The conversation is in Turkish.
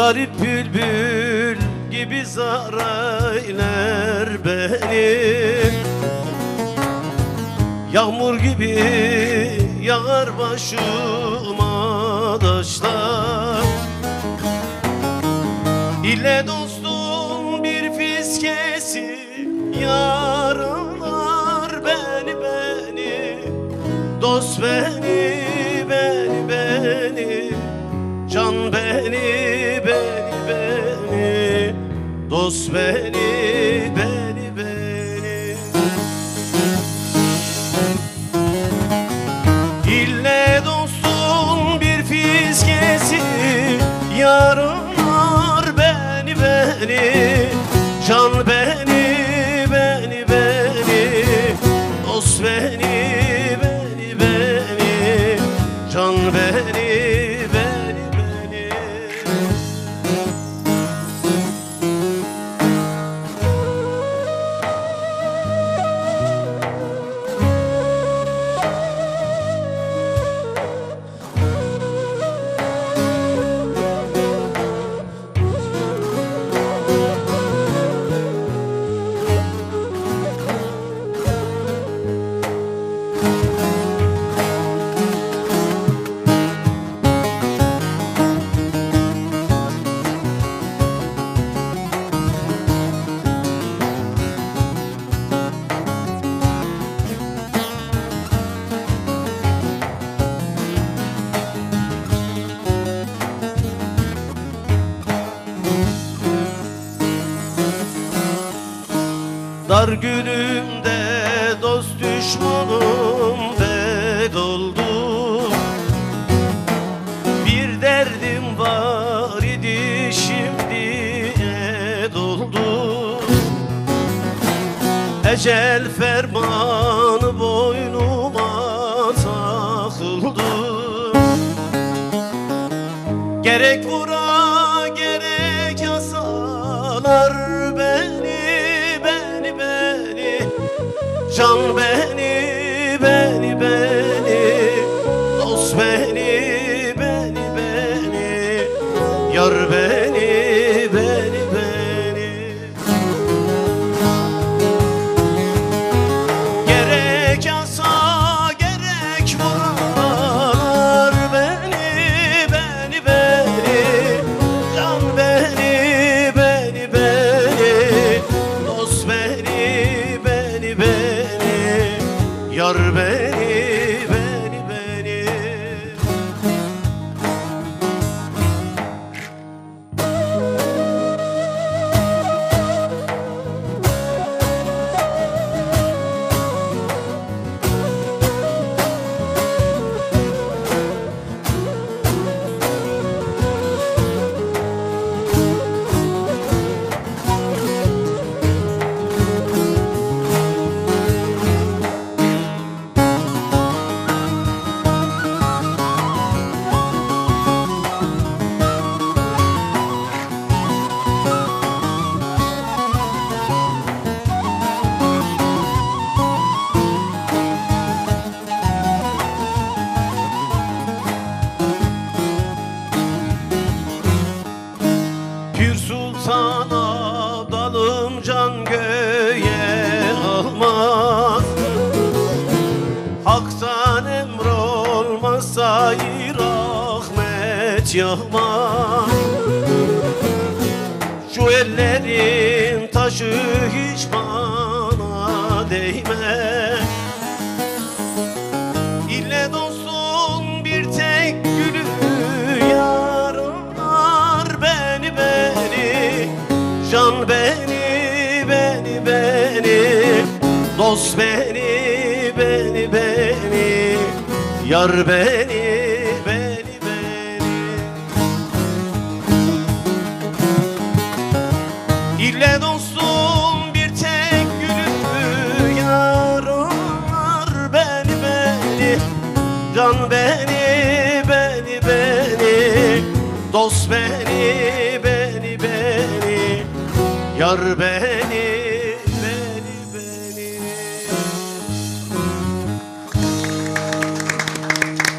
Garip bülbül gibi zarayler beni, yağmur gibi yağar başıma taşlar. İlle dostum bir fiskesi yaralar beni. Dost beni, can beni, dost beni. İlle dostum bir fiskesi yaralar beni, can beni, dost beni, can beni. Dar günümde dost düşmanım bed oldu. Bir derdim var idi şimdi doldu. Ecel fermanı boynuma takıldı. Gerek vura gerek yasalar beni, can beni, dost beni, yar beni. Gerek yasa gerek vururlar beni, can beni, dost beni, yar beni. Pür Sultan'a dalım can göğe almaz. Hak'tan emr olmazsa rahmet yağmaz. Şu ellerin taşı hiç bana değmez. İlle dostum bir tek gülü yarar beni, can beni, dost beni, yar beni. İlle dostum bir tek gülü yarar beni, can beni, dost beni, yar beni.